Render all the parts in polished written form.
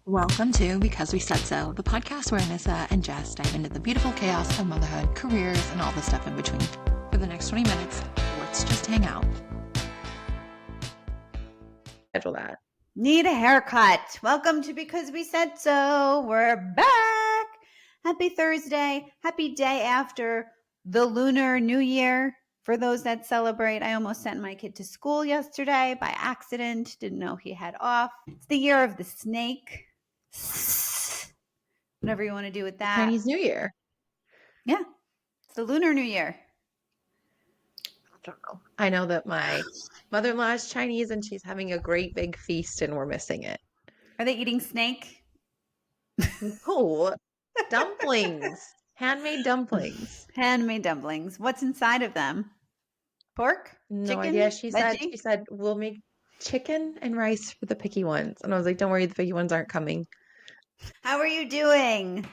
Welcome to Because We Said So, the podcast where Anissa and Jess dive into the beautiful chaos of motherhood, careers, and all the stuff in between. For the next 20 minutes, let's just hang out. Schedule that. Need a haircut. Welcome to Because We Said So. We're back. Happy Thursday. Happy day after the Lunar New Year. For those that celebrate, I almost sent my kid to school yesterday by accident. Didn't know he had off. It's the year of the snake. Whatever you want to do with that. Chinese New Year. Yeah. It's the Lunar New Year. I don't know. I know that my mother-in-law is Chinese and she's having a great big feast and we're missing it. Are they eating snake? Oh, dumplings. Handmade dumplings. Handmade dumplings. What's inside of them? Pork? No Chicken? idea. She Veggie? said we'll make chicken and rice for the picky ones. And I was like, don't worry, the picky ones aren't coming. How are you doing?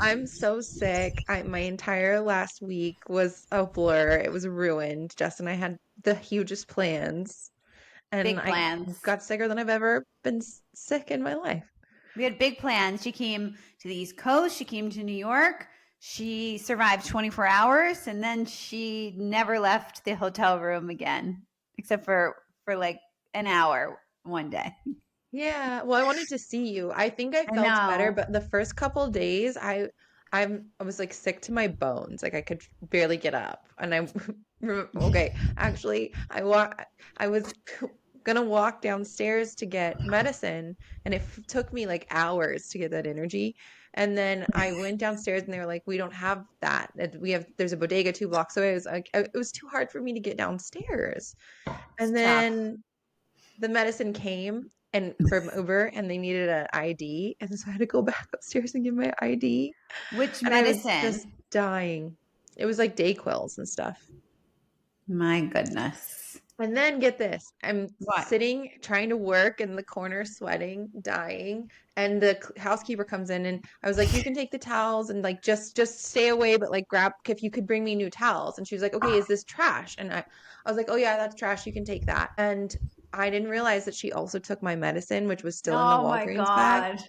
I'm so sick. My entire last week was a blur. It was ruined. Jess and I had the hugest plans. And Big plans. I got sicker than I've ever been sick in my life. We had big plans. She came to the East Coast. She came to New York. She survived 24 hours, and then she never left the hotel room again, except for like an hour one day. Yeah, well, I wanted to see you. I think I felt better, but the first couple of days, I was like sick to my bones. Like I could barely get up, and actually, I was gonna walk downstairs to get medicine, and it took me like hours to get that energy. And then I went downstairs, and they were like, "We don't have that. There's a bodega 2 blocks away." It was too hard for me to get downstairs, and then the medicine came. And from Uber, and they needed an ID, and so I had to go back upstairs and get my ID. Which and medicine? I was just dying. It was like Dayquils and stuff. My goodness. And then get this, I'm What? sitting trying to work in the corner, sweating, dying, and the housekeeper comes in, and I was like, "You can take the towels and like just stay away, but like grab if you could bring me new towels." And she was like, "Okay, is this trash?" And I was like, "Oh yeah, that's trash. You can take that." And I didn't realize that she also took my medicine, which was still in the Walgreens bag.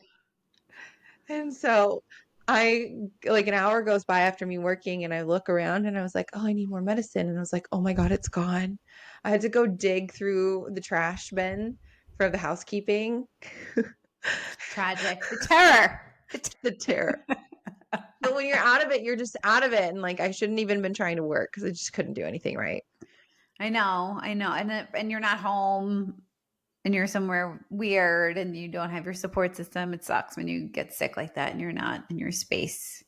And so an hour goes by after me working, and I look around and I was like, "Oh, I need more medicine." And I was like, "Oh my God, it's gone." I had to go dig through the trash bin for the housekeeping. Tragic. The terror. The terror. But when you're out of it, you're just out of it. And like, I shouldn't even been trying to work because I just couldn't do anything right. I know. And you're not home and you're somewhere weird and you don't have your support system. It sucks when you get sick like that and you're not in your space.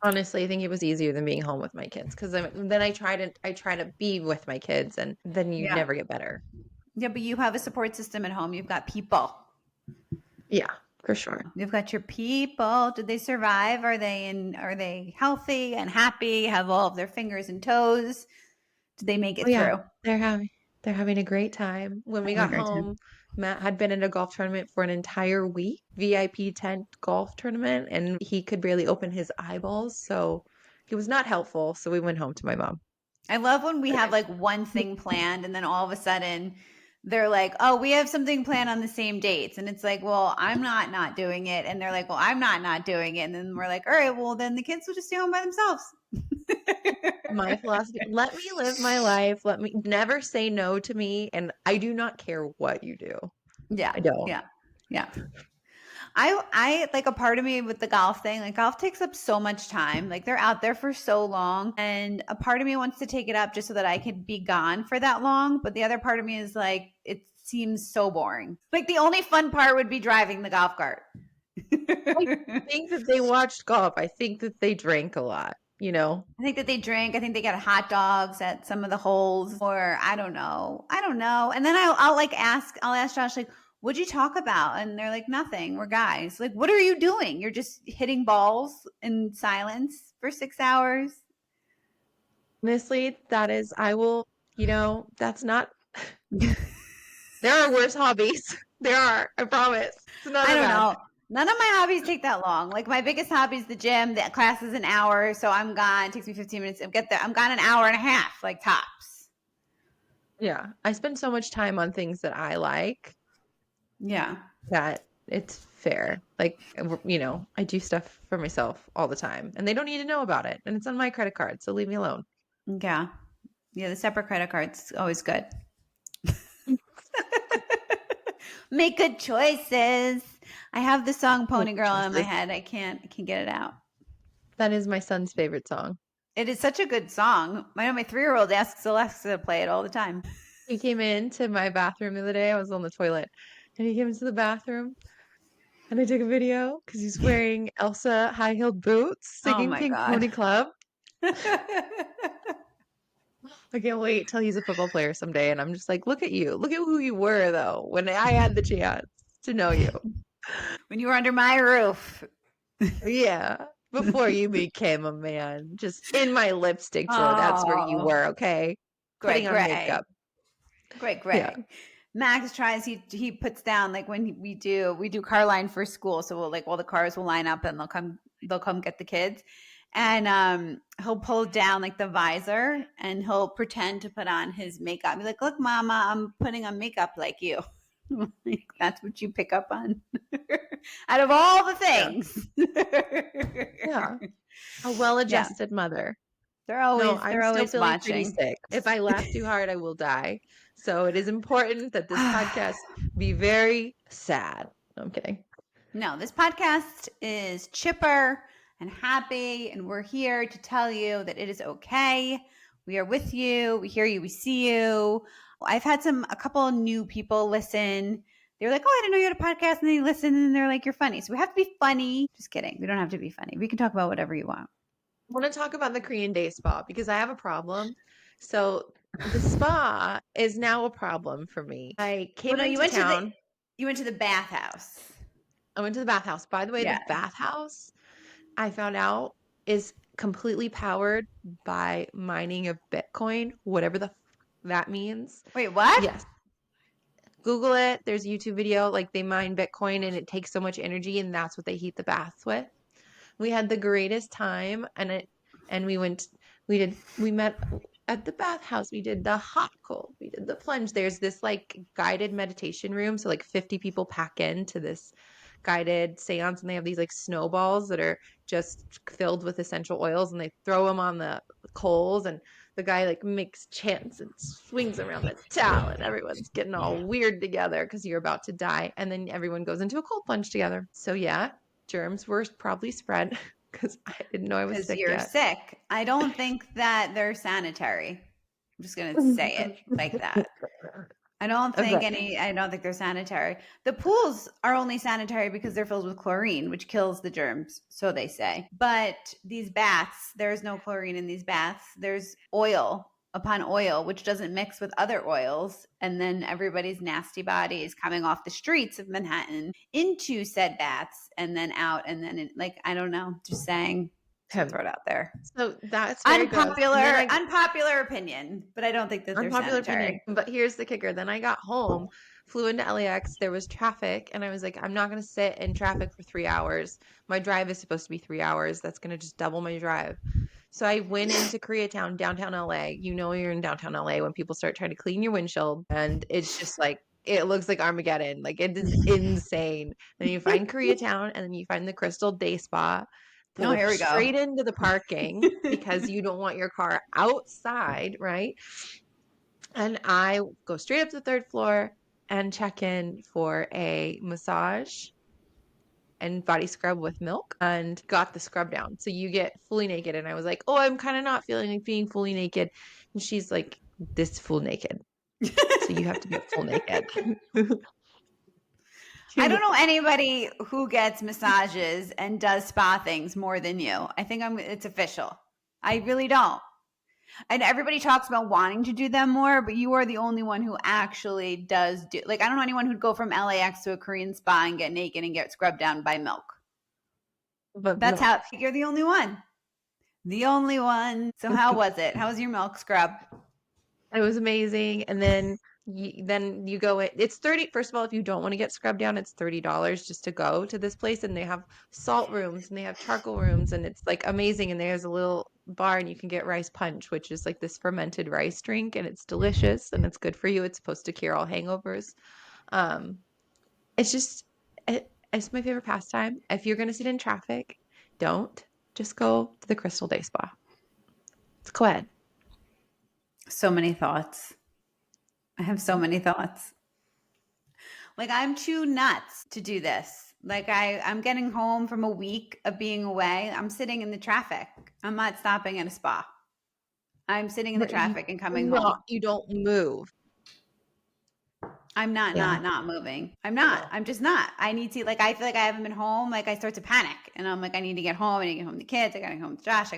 Honestly, I think it was easier than being home with my kids because then I try to be with my kids, and then you never get better. Yeah, but you have a support system at home. You've got people. Yeah, for sure. You've got your people. Did they survive? Are they healthy and happy? Have all of their fingers and toes? Did they make it through? They're having a great time. When we got home, Matt had been in a golf tournament for an entire week, VIP tent golf tournament, and he could barely open his eyeballs. So he was not helpful. So we went home to my mom. I love when we have like one thing planned and then all of a sudden they're like, "Oh, we have something planned on the same dates." And it's like, "Well, I'm not doing it." And they're like, "Well, I'm not doing it." And then we're like, "All right, well, then the kids will just stay home by themselves." My philosophy, let me live my life. Let me never say no to me. And I do not care what you do. Yeah. I don't. Yeah. I like a part of me with the golf thing, like golf takes up so much time. Like they're out there for so long. And a part of me wants to take it up just so that I could be gone for that long. But the other part of me is like, it seems so boring. Like the only fun part would be driving the golf cart. I think that they watched golf. I think that they drank a lot. You know, I think that they drink. I think they get hot dogs at some of the holes, or I don't know. And then I'll ask Josh, like, "What'd you talk about?" And they're like, "Nothing. We're guys." Like, what are you doing? You're just hitting balls in silence for 6 hours. honestly, that's not, there are worse hobbies. There are, I promise. I don't know. None of my hobbies take that long. Like my biggest hobby is the gym. The class is an hour, so I'm gone. It takes me 15 minutes to get there. I'm gone an hour and a half, like tops. Yeah. I spend so much time on things that I like. Yeah. That It's fair. Like, I do stuff for myself all the time, and they don't need to know about it. And it's on my credit card, so leave me alone. Yeah. Yeah, the separate credit card's always good. Make good choices. I have the song Pony Girl in my head. I can't get it out. That is my son's favorite song. It is such a good song. My 3-year-old asks Alexa to play it all the time. He came into my bathroom the other day. I was on the toilet, and he came into the bathroom, and I took a video because he's wearing Elsa high-heeled boots, Oh singing my Pink God. Pony Club. I can't wait till he's a football player someday, and I'm just like, look at you. Look at who you were, though, when I had the chance to know you. When you were under my roof. Yeah, before you became a man, just in my lipstick drawer. That's where you were, okay? Putting on makeup. Great. Yeah. Max tries. He puts down, like, when we do car line for school. So we'll, like, all the cars will line up and they'll come get the kids, and he'll pull down, like, the visor and he'll pretend to put on his makeup. He's like, "Look, Mama, I'm putting on makeup like you." Like, that's what you pick up on out of all the things. Yeah. A well-adjusted mother. They're always I'm still feeling watching. pretty sick. If I laugh too hard, I will die. So it is important that this podcast be very sad. No, I'm kidding. No, this podcast is chipper and happy, and we're here to tell you that it is okay. We are with you. We hear you. We see you. I've had a couple new people listen. They're like, "Oh, I didn't know you had a podcast," and they listen, and they're like, "You're funny." So we have to be funny. Just kidding. We don't have to be funny. We can talk about whatever you want. I want to talk about the Korean day spa because I have a problem. So the spa is now a problem for me. I came into town. You went to the bathhouse. I went to the bathhouse. By the way, Yeah. the bathhouse, I found out, is completely powered by mining of Bitcoin, whatever that means. Wait, what? Yes. Google it. There's a YouTube video. Like, they mine Bitcoin and it takes so much energy, and that's what they heat the baths with. We had the greatest time, and we met at the bathhouse. We did the hot cold. We did the plunge. There's this, like, guided meditation room. So, like, 50 people pack into this guided seance, and they have these, like, snowballs that are just filled with essential oils, and they throw them on the coals, and the guy, like, makes chants and swings around the towel, and everyone's getting all weird together because you're about to die, and then everyone goes into a cold plunge together. So yeah, germs were probably spread because I didn't know I was sick you're yet. sick. I don't think that they're sanitary. I'm just gonna say it like that. I don't think they're sanitary. The pools are only sanitary because they're filled with chlorine, which kills the germs, so they say. But these baths, there's no chlorine in these baths. There's oil upon oil, which doesn't mix with other oils. And then everybody's nasty body is coming off the streets of Manhattan into said baths and then out. And then, I don't know, just saying. Throw it out there. So that's very unpopular opinion, but I don't think that they're sanitary. Opinion. But here's the kicker. Then I got home, flew into LAX. There was traffic, and I was like, I'm not going to sit in traffic for 3 hours. My drive is supposed to be 3 hours. That's going to just double my drive. So I went into Koreatown, downtown LA. You know you're in downtown LA when people start trying to clean your windshield, and it's just like, it looks like Armageddon. Like, it is insane. Then you find Koreatown, and then you find the Crystal Day Spa. Pull here we go. Straight into the parking because you don't want your car outside, right? And I go straight up to the 3rd floor and check in for a massage and body scrub with milk, and got the scrub down. So you get fully naked. And I was like, oh, I'm kind of not feeling like being fully naked. And she's like, this full naked. So you have to get full naked. I don't know anybody who gets massages and does spa things more than you. I think it's official. I really don't. And everybody talks about wanting to do them more, but you are the only one who actually does do. Like, I don't know anyone who'd go from LAX to a Korean spa and get naked and get scrubbed down by milk. But that's how you're the only one. The only one. So how was it? How was your milk scrub? It was amazing. And then you go in. It's 30. First of all, if you don't want to get scrubbed down, it's $30 just to go to this place. And they have salt rooms and they have charcoal rooms, and it's like amazing. And there's a little bar, and you can get rice punch, which is like this fermented rice drink, and it's delicious and it's good for you. It's supposed to cure all hangovers. It's just It's my favorite pastime. If you're going to sit in traffic, don't. Just go to the Crystal Day Spa. It's co-ed. So many thoughts. I have so many thoughts. Like, I'm too nuts to do this. Like, I'm getting home from a week of being away. I'm sitting in the traffic. I'm not stopping at a spa. I'm sitting in the traffic and coming home. You don't move. I'm not moving. I'm not. I'm just not. I need to, like, I feel like I haven't been home. Like, I start to panic and I'm like, I need to get home. I need to get home to the kids. I got to get home to Josh.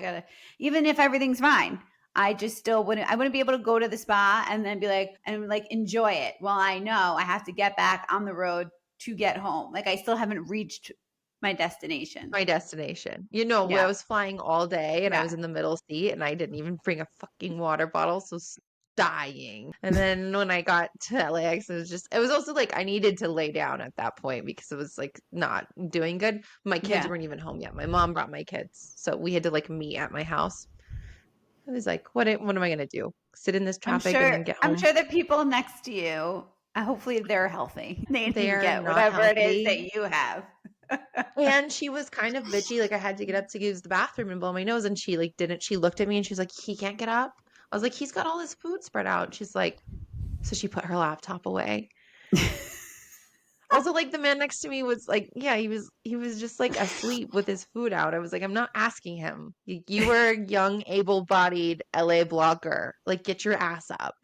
Even if everything's fine, I just still I wouldn't be able to go to the spa and then be like, and like enjoy it. Well, I know I have to get back on the road to get home. Like, I still haven't reached my destination. You know, Yeah. I was flying all day and I Yeah. was in the middle seat and I didn't even bring a fucking water bottle. So dying. And then when I got to LAX, it was also like I needed to lay down at that point because it was like not doing good. My kids Yeah. weren't even home yet. My mom brought my kids. So we had to like meet at my house. I was like, what am I going to do? Sit in this traffic and then get home? I'm sure the people next to you, hopefully they're healthy. They didn't They're get not whatever it is healthy. that you have. And she was kind of bitchy. Like I had to get up to use the bathroom and blow my nose. And she like didn't. She looked at me and she was like, he can't get up. I was like, he's got all his food spread out. She's like, so she put her laptop away. Also, like the man next to me was like, yeah, he was just like asleep with his food out. I was like, I'm not asking him. You were a young, able-bodied LA blogger. Like, get your ass up.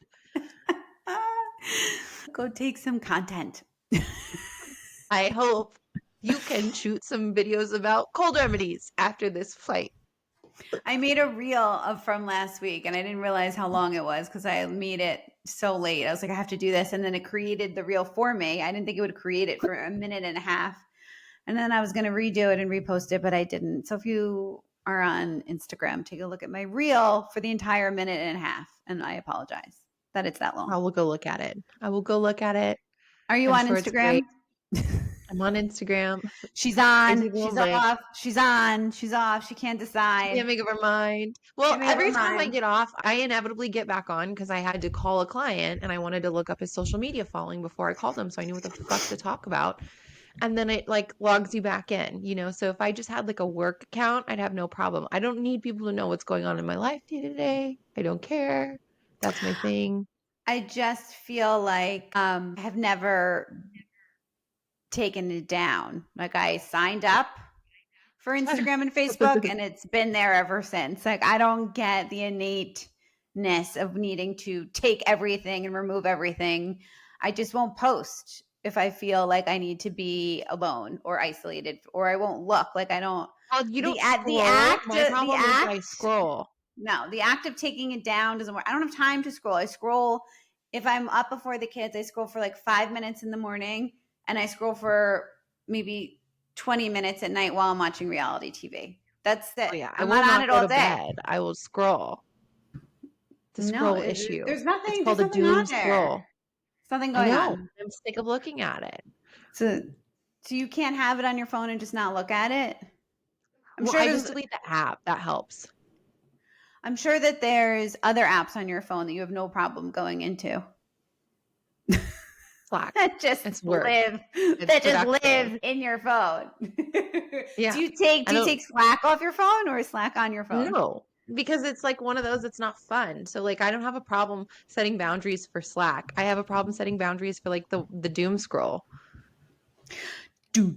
Go take some content. I hope you can shoot some videos about cold remedies after this flight. I made a reel from last week and I didn't realize how long it was because I made it so late. I was like, I have to do this. And then it created the reel for me. I didn't think it would create it for a minute and a half. And then I was going to redo it and repost it, but I didn't. So if you are on Instagram, take a look at my reel for the entire minute and a half. And I apologize that it's that long. I will go look at it. Are you on Instagram? I'm on Instagram. She's on. She's off. She's on. She's off. She can't decide. Can't make up her mind. Well, every time I get off, I inevitably get back on because I had to call a client and I wanted to look up his social media following before I called him, so I knew what the fuck to talk about. And then it like logs you back in, you know. So if I just had like a work account, I'd have no problem. I don't need people to know what's going on in my life day to day. I don't care. That's my thing. I just feel like I have never taken it down. Like I signed up for Instagram and Facebook and it's been there ever since. Like I don't get the innateness of needing to take everything and remove everything. I just won't post if I feel like I need to be alone or isolated, or I won't look. Like I don't. Well, you don't scroll. My problem is I scroll. No, the act of taking it down doesn't work. I don't have time to scroll. I scroll if I'm up before the kids. I scroll for like 5 minutes in the morning. And I scroll for maybe 20 minutes at night while I'm watching reality TV. That's it. Oh, yeah. I'm not on it all day. Bed. I will scroll. The scroll issue. There's nothing. It's called a doom scroll. There's nothing going on. I'm sick of looking at it. So you can't have it on your phone and just not look at it? I'm sure I just delete the app. That helps. I'm sure that there's other apps on your phone that you have no problem going into. Slack. That just live in your phone. Yeah. Do you take Slack off your phone or Slack on your phone? No, because it's like one of those that's not fun. So like I don't have a problem setting boundaries for Slack. I have a problem setting boundaries for like the doom scroll. Do.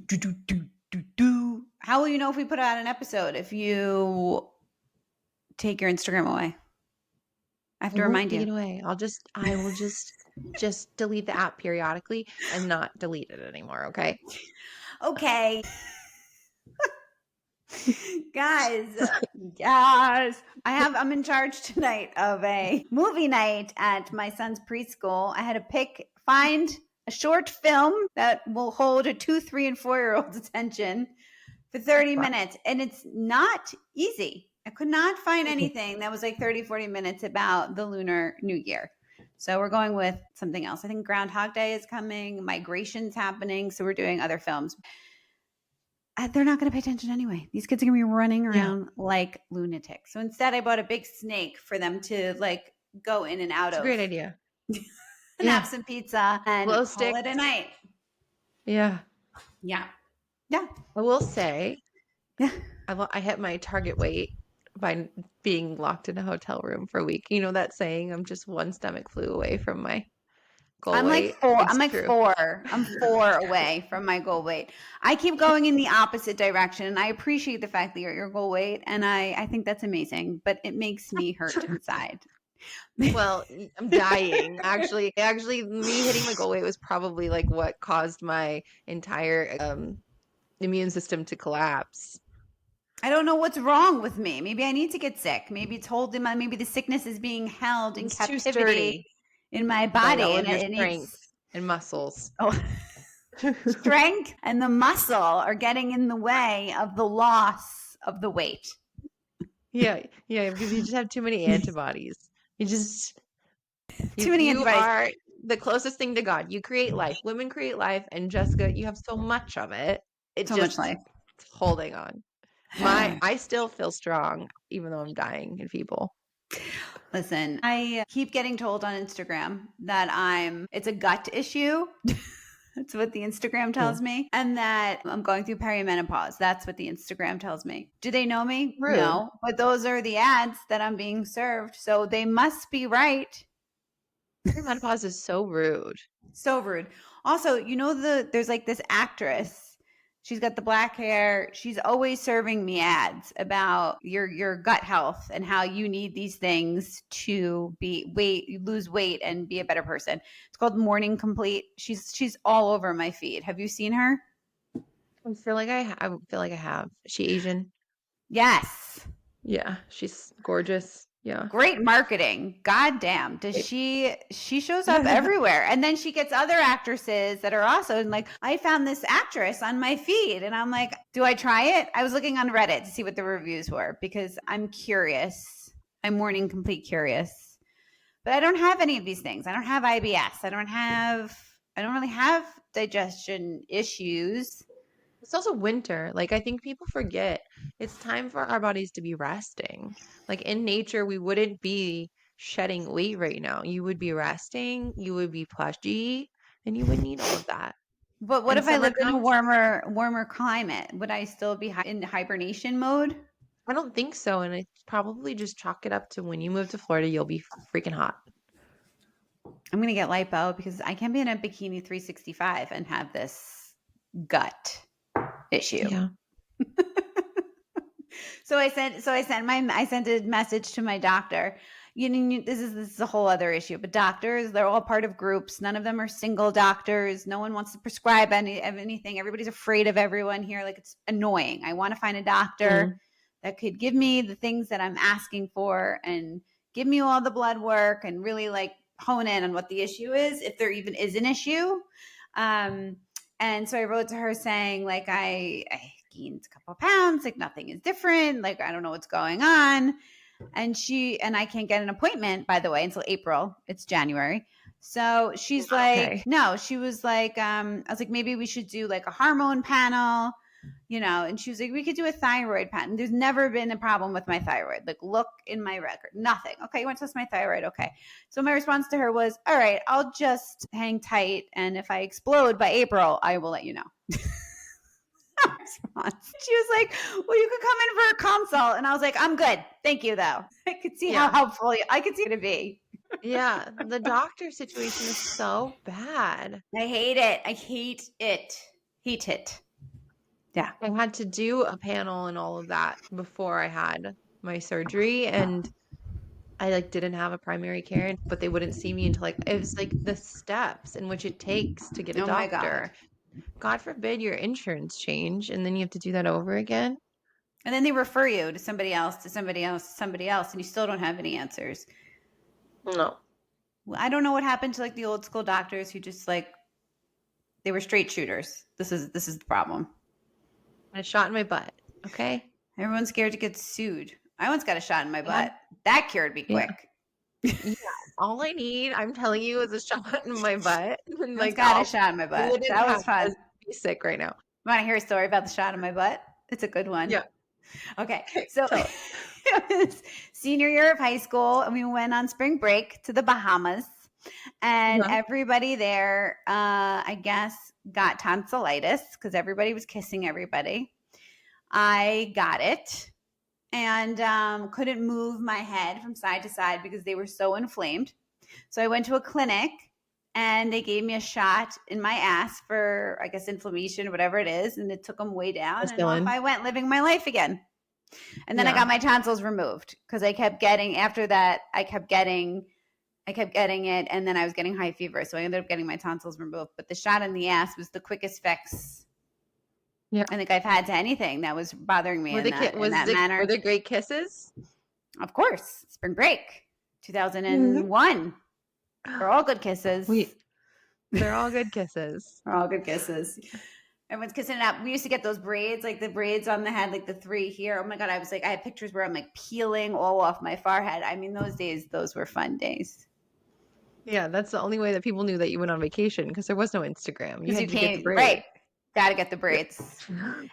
How will you know if we put out an episode if you take your Instagram away? I have to remind you. Take it away. I will just delete the app periodically and not delete it anymore, okay? Okay. Guys, I'm in charge tonight of a movie night at my son's preschool. I had to find a short film that will hold a 2, 3, and 4-year-old's attention for 30 minutes. And it's not easy. I could not find anything that was like 30, 40 minutes about the Lunar New Year. So we're going with something else. I think Groundhog Day is coming. Migration's happening. So we're doing other films. They're not going to pay attention anyway. These kids are going to be running around like lunatics. So instead, I bought a big snake for them to like go in and out of. Great idea. And have some pizza and call it a night. Yeah. Yeah. Yeah. I will say, Yeah. I hit my target weight by being locked in a hotel room for a week. You know that saying, I'm just one stomach flu away from my goal I'm like weight. four. It's I'm like true. four. I'm four away from my goal weight. I keep going in the opposite direction, and I appreciate the fact that you're at your goal weight, and I think that's amazing. But it makes me hurt inside. Well, I'm dying. Actually, me hitting my goal weight was probably like what caused my entire immune system to collapse. I don't know what's wrong with me. Maybe I need to get sick. Maybe it's holding my. Maybe the sickness is being held in It's too captivity sturdy in my by body, all and of your it strength needs. and muscles. Oh, strength and the muscle are getting in the way of the loss of the weight. Yeah, because you just have too many antibodies. You just Too many you antibodies. are the closest thing to God. You create life. Women create life, and Jessica, you have so much of it. It So much just life. holding on. I still feel strong, even though I'm dying in people. Listen, I keep getting told on Instagram that it's a gut issue. That's what the Instagram tells me. And that I'm going through perimenopause. That's what the Instagram tells me. Do they know me? Rude. No. But those are the ads that I'm being served. So they must be right. Menopause is so rude. So rude. Also, there's like this actress. She's got the black hair. She's always serving me ads about your gut health and how you need these things to lose weight and be a better person. It's called Morning Complete. She's all over my feed. Have you seen her? I feel like I feel like I have. Is she Asian? Yes. Yeah, she's gorgeous. Yeah. Great marketing. God damn. She shows up everywhere. And then she gets other actresses that are also and like, I found this actress on my feed. And I'm like, do I try it? I was looking on Reddit to see what the reviews were because I'm curious. I'm Morning Complete curious. But I don't have any of these things. I don't have IBS. I don't really have digestion issues. It's also winter. Like, I think people forget it's time for our bodies to be resting. Like, in nature, we wouldn't be shedding weight right now. You would be resting, you would be pudgy, and you wouldn't need all of that. But what And if I summer lived in a comes, warmer climate? Would I still be in hibernation mode? I don't think so. And it's probably just chalk it up to when you move to Florida, you'll be freaking hot. I'm going to get lipo because I can't be in a bikini 365 and have this gut issue. Yeah. So I sent a message to my doctor. This is a whole other issue, but doctors, they're all part of groups. None of them are single doctors. No one wants to prescribe anything. Everybody's afraid of everyone here. Like, it's annoying. I want to find a doctor that could give me the things that I'm asking for and give me all the blood work and really like hone in on what the issue is, if there even is an issue. And so I wrote to her saying, like, I gained a couple of pounds, like nothing is different, like I don't know what's going on. And I can't get an appointment, by the way, until April. It's January. So she's like, no, she was like, I was like, maybe we should do like a hormone panel, and she was like, we could do a thyroid panel. There's never been a problem with my thyroid. Like, look in my record, nothing. Okay, you want to test my thyroid? Okay. So my response to her was, all right, I'll just hang tight. And if I explode by April, I will let you know. Response. She was like, well, you could come in for a consult. And I was like, I'm good. Thank you, though. I could see how helpful I could see it to be. Yeah. The doctor situation is so bad. I hate it. I hate it. Hate it. Yeah. I had to do a panel and all of that before I had my surgery. And I like didn't have a primary care, but they wouldn't see me until like it was like the steps in which it takes to get a Oh my doctor. God forbid your insurance change and then you have to do that over again. And then they refer you to somebody else, to somebody else, to somebody else, and you still don't have any answers. No. Well, I don't know what happened to like the old school doctors who just like they were straight shooters. This is the problem. A shot in my butt. Okay. Everyone's scared to get sued. I once got a shot in my butt. That cured me quick. Yeah. All I need, I'm telling you, is a shot in my butt. And Like, got a shot in my butt. That was fun. Be sick right now. Want to hear a story about the shot in my butt? It's a good one. Yeah. Okay. So it was senior year of high school, and we went on spring break to the Bahamas. And Uh-huh. everybody there, I guess, got tonsillitis because everybody was kissing everybody. I got it and couldn't move my head from side to side because they were so inflamed. So I went to a clinic and they gave me a shot in my ass for, I guess, inflammation or whatever it is. And it took them way down. That's And off feeling. I went living my life again. And then I Yeah. got my tonsils removed because I kept getting, after that, I kept getting it, and then I was getting high fever. So I ended up getting my tonsils removed. But the shot in the ass was the quickest fix Yeah. I think I've had to anything that was bothering me in that manner. Were there great kisses? Of course. Spring break, 2001. They're all good kisses. They're all good kisses. They're all good kisses. Everyone's kissing it up. We used to get those braids, like the braids on the head, like the 3 here. Oh my God. I had pictures where I'm like peeling all off my forehead. I mean, those days, those were fun days. Yeah, that's the only way that people knew that you went on vacation because there was no Instagram. You had to get the braids. Right. Got to get the braids.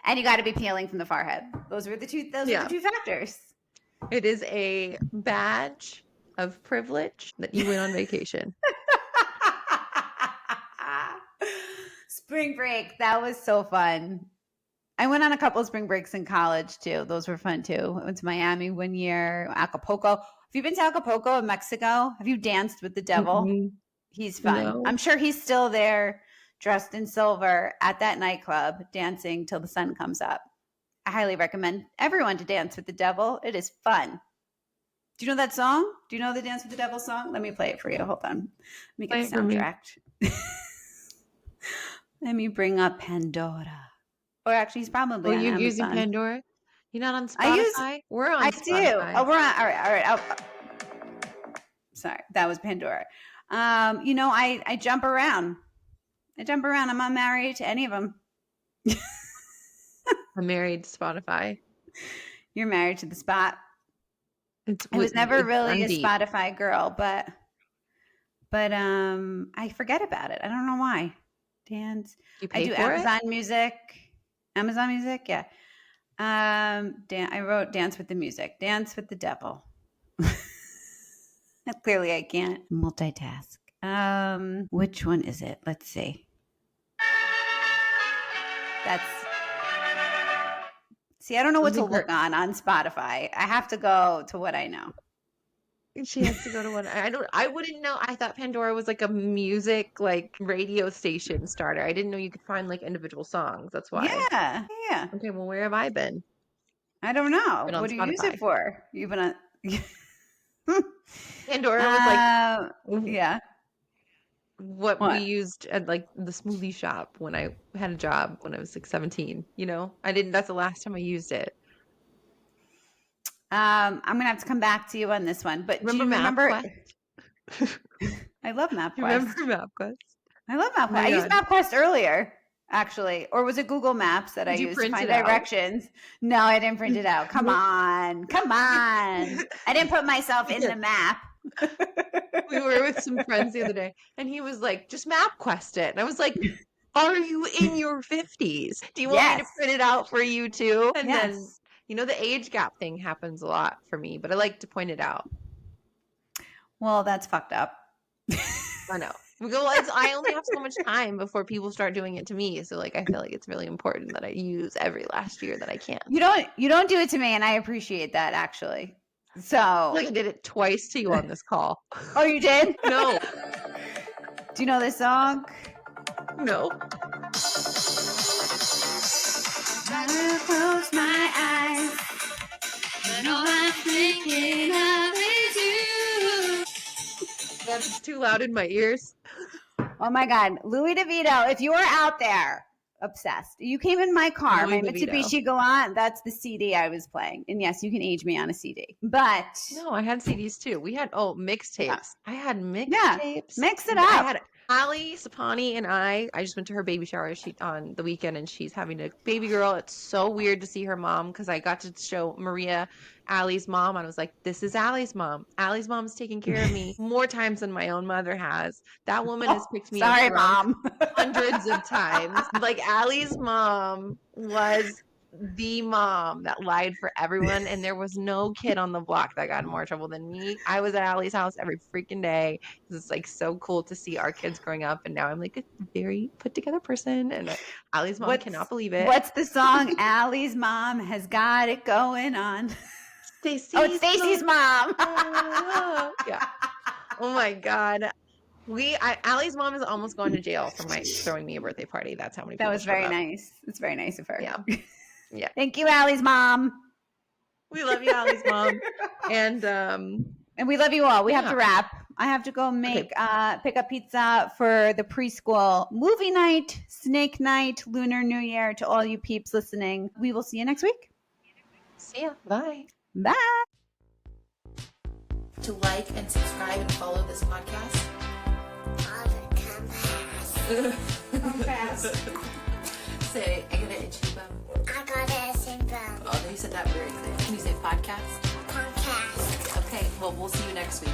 And you got to be peeling from the forehead. Those were the two factors. It is a badge of privilege that you went on vacation. Spring break. That was so fun. I went on a couple of spring breaks in college too. Those were fun too. I went to Miami one year, Acapulco. Have you been to Acapulco in Mexico? Have you danced with the devil? Mm-hmm. He's fun. No. I'm sure he's still there, dressed in silver at that nightclub, dancing till the sun comes up. I highly recommend everyone to dance with the devil. It is fun. Do you know that song? Do you know the Dance with the Devil song? Let me play it for you. Hold on. Let me get the soundtrack. Let me bring up Pandora. Or actually, he's probably on Amazon. Using Pandora? You're not on Spotify? We're on Spotify. I do. Oh, we're on. All right. Sorry, that was Pandora. I jump around. I'm not married to any of them. I'm married to Spotify. You're married to the spot. I was never really a Spotify girl, but I forget about it. I don't know why. Dance. I do Amazon Music. Amazon Music, yeah. I wrote Dance with the Music. Dance with the Devil. Clearly I can't multitask. Which one is it? Let's see. I don't know what to look on Spotify. I have to go to what I know. She has to go to one. I wouldn't know. I thought Pandora was like a music, like radio station starter. I didn't know you could find like individual songs. That's why. Yeah. Okay, well, where have I been? I don't know. What do you use it for? You've been on. Pandora was like, yeah. What we used at like the smoothie shop when I had a job when I was like 17. You know, that's the last time I used it. I'm gonna have to come back to you on this one, but do you remember? I love MapQuest. Remember MapQuest? I love MapQuest. I used MapQuest earlier, actually, or was it Google Maps that I used to find directions? No, I didn't print it out. Come on! I didn't put myself in the map. We were with some friends the other day, and he was like, "Just MapQuest it," and I was like, "Are you in your 50s? Do you want me to print it out for you too?" And then. You know, the age gap thing happens a lot for me, but I like to point it out. Well, that's fucked up. I know. I only have so much time before people start doing it to me. So, like, I feel like it's really important that I use every last year that I can. You don't do it to me, and I appreciate that, actually. So, like I did it twice to you on this call. Oh, you did? No. Do you know this song? No. I will close my eyes, but all I'm thinking of is you. That's too loud in my ears. Oh my God. Louis DeVito, if you are out there, obsessed. You came in my car, my Mitsubishi Galant, that's the CD I was playing. And yes, you can age me on a CD. But no, I had CDs too. We had mixtapes. Yeah. I had mixtapes. Yeah, mix it up. I had Ali Sapani and I just went to her baby shower on the weekend, and she's having a baby girl. It's so weird to see her mom because I got to show Maria Allie's mom. I was like, this is Allie's mom. Allie's mom's taken care of me more times than my own mother has. That woman has picked me up Mom. hundreds of times. Like, Allie's mom was the mom that lied for everyone, and there was no kid on the block that got in more trouble than me. I was at Allie's house every freaking day. It's like so cool to see our kids growing up, and now I'm like a very put together person, and Allie's mom cannot believe it. What's the song? Allie's mom has got it going on. Stacy's Oh, it's Stacy's mom. Yeah. Oh my God. Allie's mom has almost gone to jail for throwing me a birthday party. That's how many people That was showed very up. nice. It's very nice of her. Yeah. Yeah. Thank you, Allie's mom. We love you, Allie's mom. And we love you all. We have to wrap. I have to go pick up pizza for the preschool movie night, snake night, Lunar New Year. To all you peeps listening, we will see you next week. See ya. Bye. Bye. To like and subscribe and follow this podcast. Say, I got an itchy bum. I got an itchy bum. Oh, you said that very clear. Can you say podcast? Podcast. Okay, well, we'll see you next week.